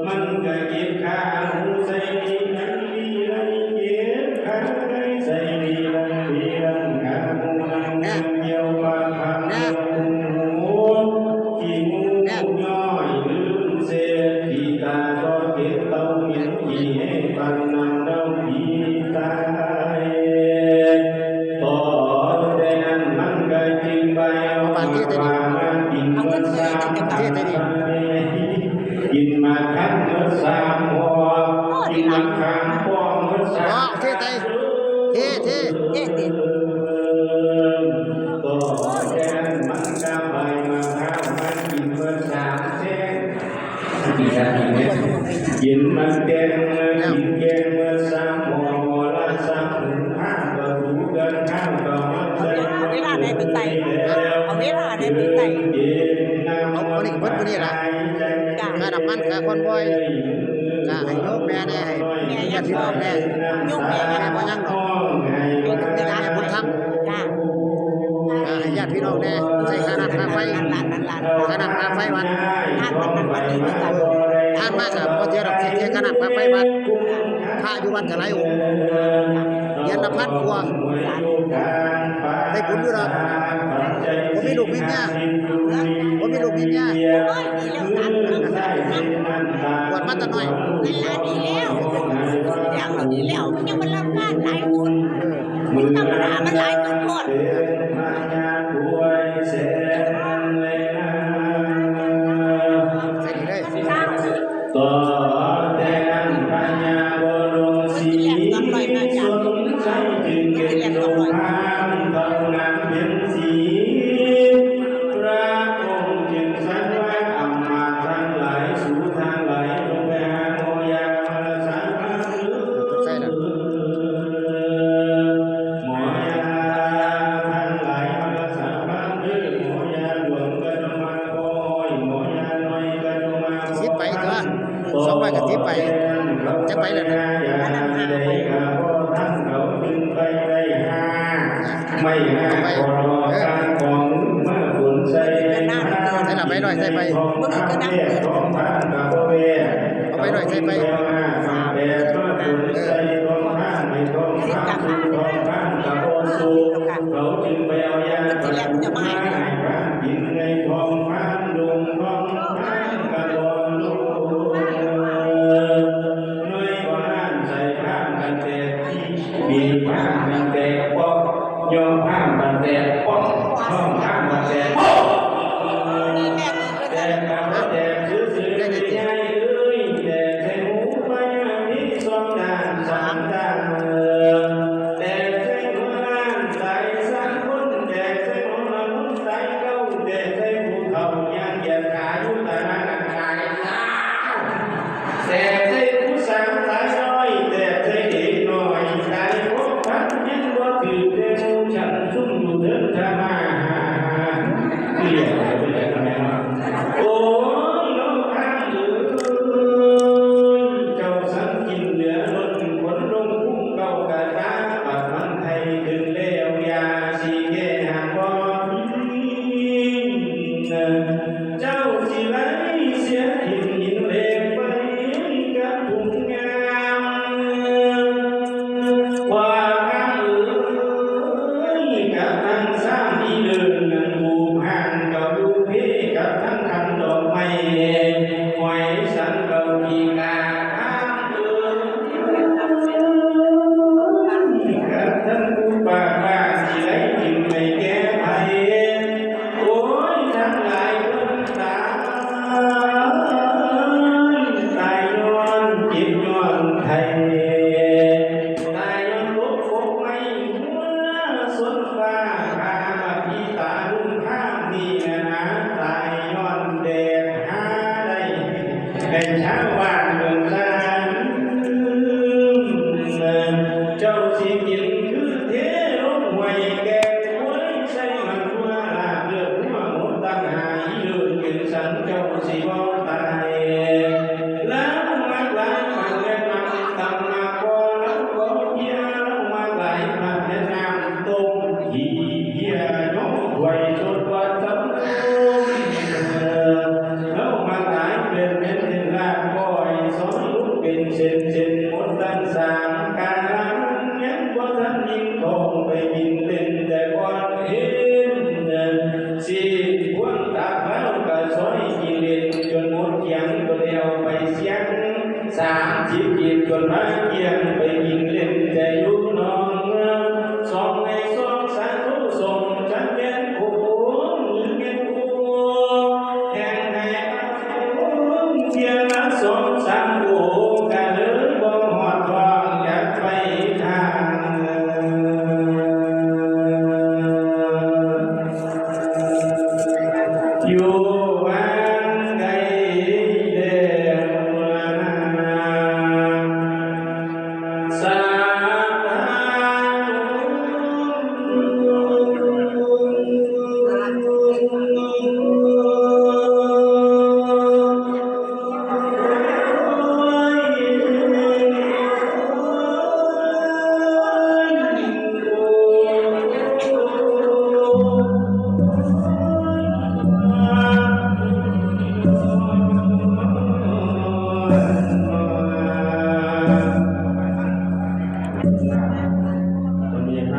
มันก็เก็บข้าวใส่ดีนันดีไรเก็บข้าวใส่ดีรันดีรันข้าวนังเกี่ยวปากคำหูขี้มูย่อยลืมเสียขี้ตาก็เก็บเต้าเหม็นขี้ให้ปันนำเต้าผีตายต่อแต่นั้นมันก็จึงไปเอามากินเมื่อสามกินมาทั้งเมื่อสามหัวกินมาข้างพวงเมื่อสามเท่ต่อแต่นั้นมันก็ไปมาข้าวมันกินเมื่อสามเส้นกินมันแกงกินแกงเมื่อสามหัวละสามห้าก็ถูกกันข้าวก็มันใส่เวลาไหนเป็นไตเอาเวลาไหนเป็นไตเอาคนนี้เพิ่นคนนี้ล่ะค่าน้ำมันค่าคอนวอยค่าให้โยมแม่เนี่ยให้ญาติพี่น้องแน่โยมแม่บ่ยังดอกเป็นแม่บุญธรรมให้ญาติพี่น้องแน่ใส่ค่าน้ำค่าไฟค่าน้ำค่าไฟวัดท่านมากครับพอเจอดอกเสียค่าน้ำค่าไฟวัดพระอยู่วัดก็หลายองค์เดือนละ1,000 กว่าได้บุญอยู่ดอกผมมีลูกมีเมียบวชมาแต่น้อยดีแล้วมันยังมันรับการหลายคนมันธรรมดามันหลายคนหมดใส่ดีเลยต่อแต่นั้นปัญญาบรมศรีสนใจจึงเกิดโลภะต้องนำเป็นสีพระองค์จึงสันว่าอำมาตย์ทั้งหลายสู่ทางไหลลงไปหาโมยามาสามาหรือหมอยาทั้งหลายมาสามาหรือหมอยาหลวงกันมาคอยหมอยาน้อยกันมาสิไปตัว200ก็สิไปจะไปแล้วนะไม่ห้าพอการของเมื่อคุณใส่ใส่ละไปหน่อยใส่ไปเมื่อกี้ก็นั่งของท่านกับพ่อแม่เอาไปหน่อยใส่ไปแต่เมื่อคุณใส่ของท่านไม่ต้องท่านของท่านกับพ่อสูเขาจึงไปเอายาปฏิบัติให้กินในทองพันดงทองพันกับทองลูกน้อยกว่านั้นใส่ผ้ากันแดดที่มีผ้ากันแดดปอกยอมผ้ากันแดดปอกช่องผ้ากันแดดปอกแต่การแดดซื้อใหญ่เลยแดดใส่หูไปมีสองด้านสามด้านแดดใส่หัวล้านใส่สักคนแดดใส่หัวละมุนใส่เก้าแดดใส่หูเขายังเหยียดขาอยู่แต่ละกันขายแดดใส่ผู้สาวตาน้อยแดดใส่เด็กน้อยใจพบพันยังว่าถือเดมูฉันซุ่มอยู่เดินทางมาเรียกอะไรไม่ได้ทำไมมาโอ้ยน้องทางเจ้าสังกินเหลือล้นคนลงคุ้มเก่ากะตาปัดมันไทยถึงเลี้ยวยาสีแก่หางบอเจ้าสิไหลเสียหินหินเล็กไปกับถุงงามว่ากับทั้งสามอีเดินนั่งบูห่างกับดูเพกับทั้งคันดอกไม้หอยสันกับกีกาข้างกับทั้งกูป่าบ้าที่ไรจึงไม่แก้ไขโอ้ยทั้งหลายคนตาย พาเกียงไปยิงเล่นแต่อยู่นองเมืองสองในสองสาธุส่งฉันเป็นผู้เป็นผู้แห่งให้เทียนละสองสามโอ้กะเดินบ่หอดทองอยากไปทางอยู่บ้านไกลเดียวสาธุ